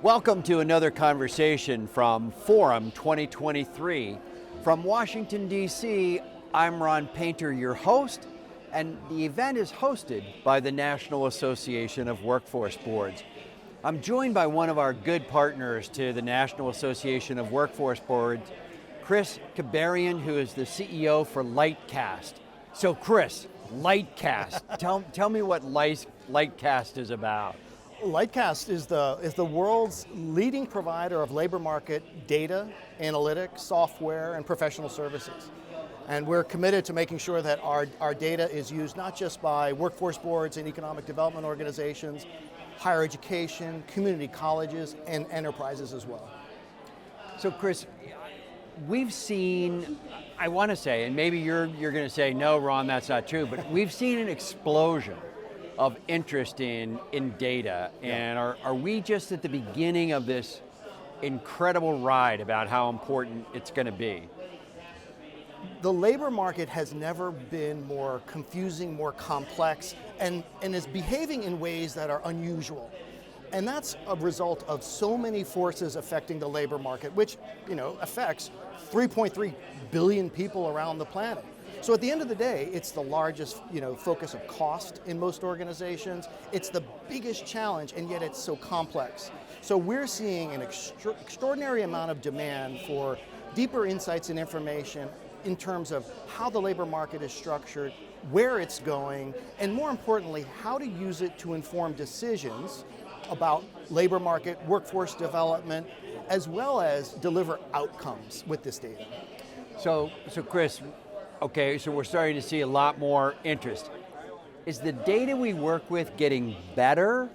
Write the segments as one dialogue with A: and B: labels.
A: Welcome to another conversation from Forum 2023. From Washington, D.C., I'm Ron Painter, your host, and the event is hosted by the National Association of Workforce Boards. I'm joined by one of our good partners to the National Association of Workforce Boards, Chris Kibarian, who is the CEO for Lightcast. So Chris, Lightcast, tell me what Lightcast is about.
B: Lightcast is the world's leading provider of labor market data, analytics, software, and professional services. And we're committed to making sure that our data is used not just by workforce boards and economic development organizations, higher education, community colleges, and enterprises as well.
A: So Chris, we've seen, I want to say, and maybe you're going to say, no, Ron, that's not true, but we've seen an explosion of interest in data, and are we just at the beginning of this incredible ride about how important it's going to be?
B: The labor market has never been more confusing, more complex, and is behaving in ways that are unusual. And that's a result of so many forces affecting the labor market, which affects 3.3 billion people around the planet. So at the end of the day, it's the largest focus of cost in most organizations. It's the biggest challenge, and yet it's so complex. So we're seeing an extraordinary amount of demand for deeper insights and information in terms of how the labor market is structured, where it's going, and more importantly, how to use it to inform decisions about labor market, workforce development, as well as deliver outcomes with this data.
A: So Chris, okay, so we're starting to see a lot more interest. Is the data we work with getting better?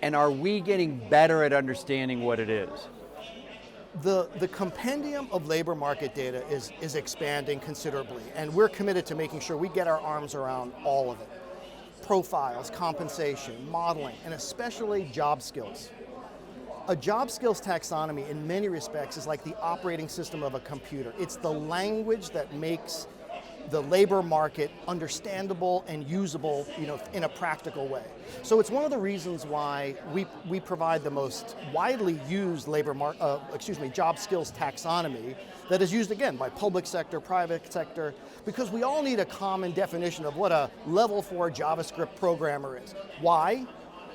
A: And are we getting better at understanding what it is?
B: The compendium of labor market data is expanding considerably, and we're committed to making sure we get our arms around all of it. Profiles, compensation, modeling, and especially job skills. A job skills taxonomy in many respects is like the operating system of a computer. It's the language that makes the labor market understandable and usable, in a practical way. So it's one of the reasons why we provide the most widely used job skills taxonomy that is used again by public sector, private sector, because we all need a common definition of what a level 4 JavaScript programmer is. Why?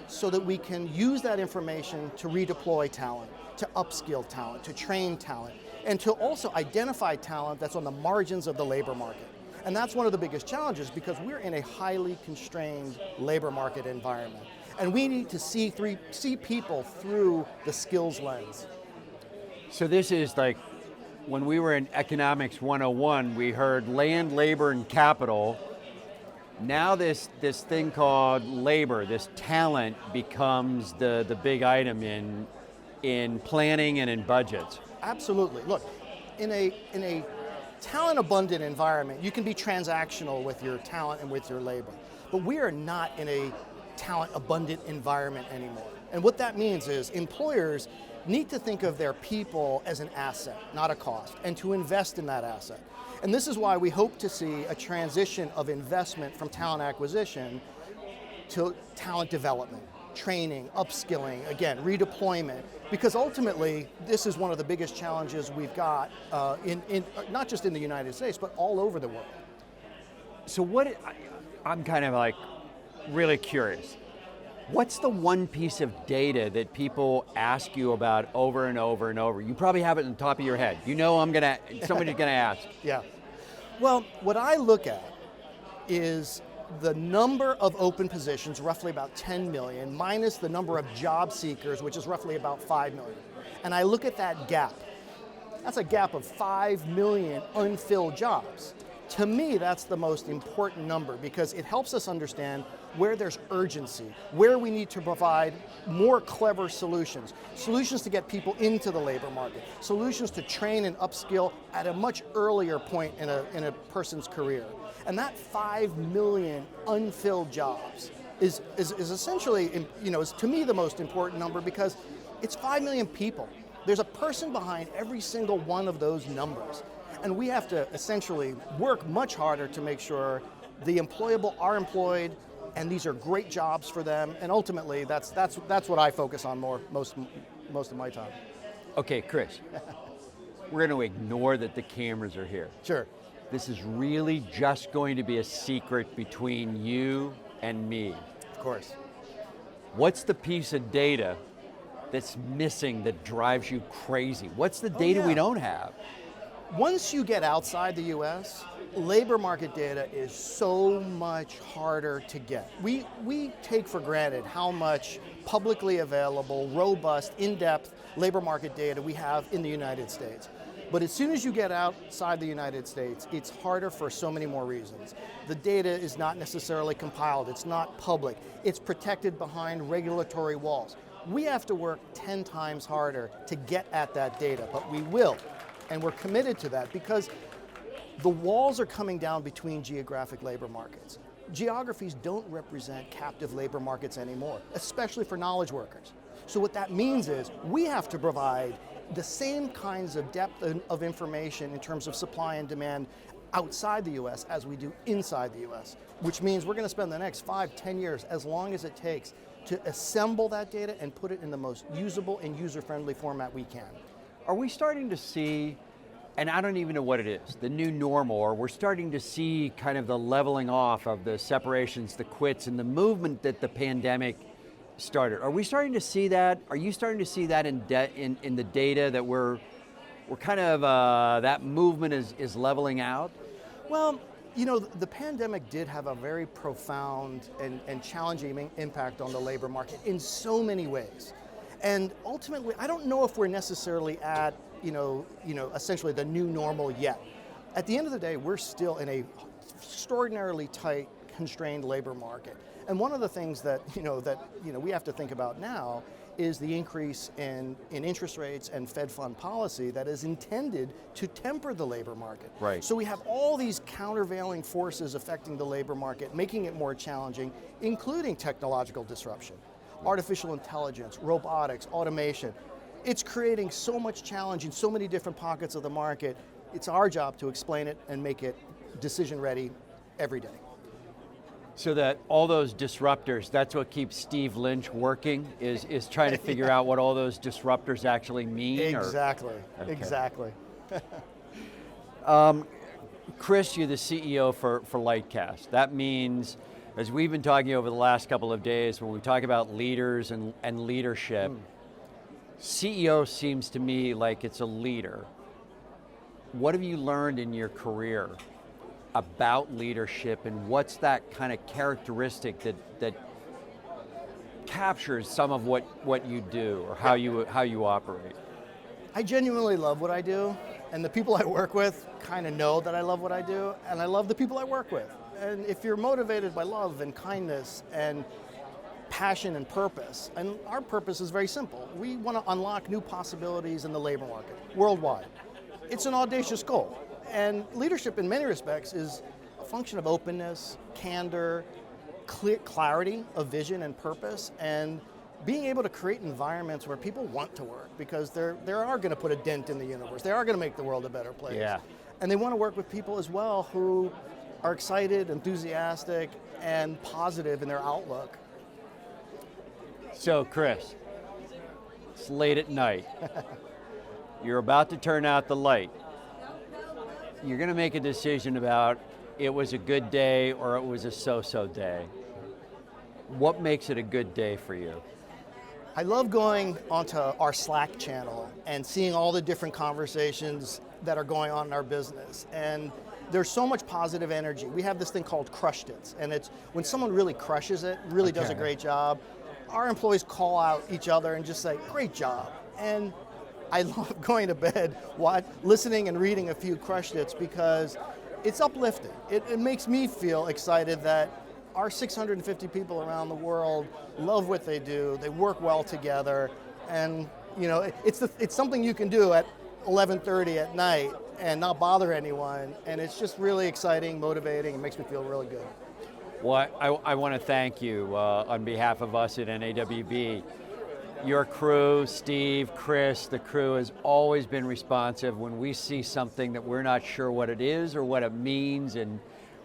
B: So that we can use that information to redeploy talent, to upskill talent, to train talent, and to also identify talent that's on the margins of the labor market. And that's one of the biggest challenges because we're in a highly constrained labor market environment. And we need to see people through the skills lens.
A: So this is like, when we were in Economics 101, we heard land, labor, and capital. Now this thing called labor, this talent, becomes the big item in planning and in budgets.
B: Absolutely. Look, in a talent-abundant environment, you can be transactional with your talent and with your labor. But we are not in a talent-abundant environment anymore. And what that means is employers need to think of their people as an asset, not a cost, and to invest in that asset. And this is why we hope to see a transition of investment from talent acquisition to talent development, training, upskilling, again, redeployment, because ultimately this is one of the biggest challenges we've got in not just in the United States, but all over the world.
A: So I'm kind of like really curious. What's the one piece of data that people ask you about over and over and over? You probably have it on the top of your head. Somebody's gonna ask.
B: Yeah. Well, what I look at is the number of open positions, roughly about 10 million, minus the number of job seekers, which is roughly about 5 million. And I look at that gap. That's a gap of 5 million unfilled jobs. To me, that's the most important number because it helps us understand where there's urgency, where we need to provide more clever solutions to get people into the labor market, solutions to train and upskill at a much earlier point in a person's career. And that 5 million unfilled jobs is essentially, is to me the most important number because it's 5 million people. There's a person behind every single one of those numbers. And we have to essentially work much harder to make sure the employable are employed, and these are great jobs for them. And ultimately, that's what I focus on most most of my time.
A: Okay, Chris, we're going to ignore that the cameras are here.
B: Sure.
A: This is really just going to be a secret between you and me.
B: Of course.
A: What's the piece of data that's missing that drives you crazy? What's the data we don't have?
B: Once you get outside the US, labor market data is so much harder to get. We take for granted how much publicly available, robust, in-depth labor market data we have in the United States. But as soon as you get outside the United States, it's harder for so many more reasons. The data is not necessarily compiled, it's not public, it's protected behind regulatory walls. We have to work 10 times harder to get at that data, but we will. And we're committed to that because the walls are coming down between geographic labor markets. Geographies don't represent captive labor markets anymore, especially for knowledge workers. So what that means is we have to provide the same kinds of depth of information in terms of supply and demand outside the US as we do inside the US, which means we're going to spend the next 5, 10 years, as long as it takes, to assemble that data and put it in the most usable and user-friendly format we can.
A: Are we starting to see, and I don't even know what it is, the new normal, or we're starting to see kind of the leveling off of the separations, the quits, and the movement that the pandemic started? Are we starting to see that? Are you starting to see that in the data that we're kind of, that movement is leveling out?
B: Well, you know, the pandemic did have a very profound and challenging impact on the labor market in so many ways. And ultimately, I don't know if we're necessarily at, essentially the new normal yet. At the end of the day, we're still in a extraordinarily tight, constrained labor market. And one of the things that we have to think about now is the increase in interest rates and Fed fund policy that is intended to temper the labor market.
A: Right.
B: So we have all these countervailing forces affecting the labor market, making it more challenging, including technological disruption, artificial intelligence, robotics, automation. It's creating so much challenge in so many different pockets of the market. It's our job to explain it and make it decision ready every day.
A: So that all those disruptors, that's what keeps Steve Lynch working, is trying to figure out what all those disruptors actually mean?
B: Exactly,
A: Okay.
B: Exactly.
A: Chris, you're the CEO for Lightcast. That means, as we've been talking over the last couple of days, when we talk about leaders and leadership, CEO seems to me like it's a leader. What have you learned in your career about leadership, and what's that kind of characteristic that captures some of what you do or how you operate?
B: I genuinely love what I do, and the people I work with kind of know that I love what I do, and I love the people I work with. And if you're motivated by love and kindness and passion and purpose, and our purpose is very simple. We want to unlock new possibilities in the labor market worldwide. It's an audacious goal. And leadership in many respects is a function of openness, candor, clarity of vision and purpose, and being able to create environments where people want to work because they are going to put a dent in the universe. They are going to make the world a better place.
A: Yeah.
B: And they want to work with people as well who are excited, enthusiastic, and positive in their outlook.
A: So Chris, it's late at night. You're about to turn out the light. You're going to make a decision about it was a good day or it was a so-so day. What makes it a good day for you?
B: I love going onto our Slack channel and seeing all the different conversations that are going on in our business. And there's so much positive energy. We have this thing called crushed it. And it's when someone really crushes it, really does a great job, our employees call out each other and just say, great job. And I love going to bed, listening and reading a few crushed its because it's uplifting. It makes me feel excited that our 650 people around the world love what they do, they work well together, and it's something you can do at 11:30 at night and not bother anyone, and it's just really exciting, motivating, it makes me feel really good.
A: Well, I want to thank you on behalf of us at NAWB. Your crew, Steve, Chris, the crew has always been responsive when we see something that we're not sure what it is or what it means, and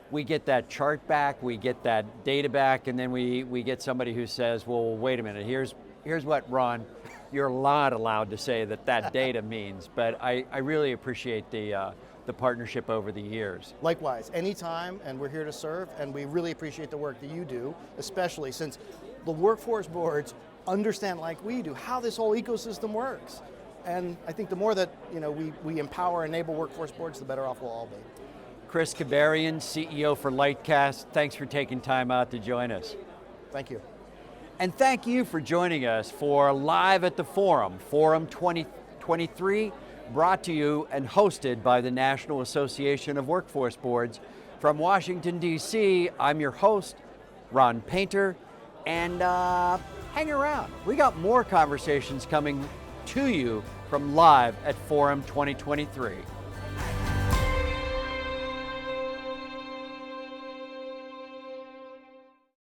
A: we get that chart back, we get that data back, and then we get somebody who says, well, wait a minute, here's what Ron you're not allowed to say that data means, but I really appreciate the partnership over the years.
B: Likewise, anytime, and we're here to serve, and we really appreciate the work that you do, especially since the workforce boards understand, like we do, how this whole ecosystem works. And I think the more that we empower and enable workforce boards, the better off we'll all be.
A: Chris Kibarian, CEO for Lightcast, thanks for taking time out to join us.
B: Thank you.
A: And thank you for joining us for Live at the Forum, Forum 2023, brought to you and hosted by the National Association of Workforce Boards. From Washington, D.C., I'm your host, Ron Painter, and hang around. We got more conversations coming to you from Live at Forum 2023.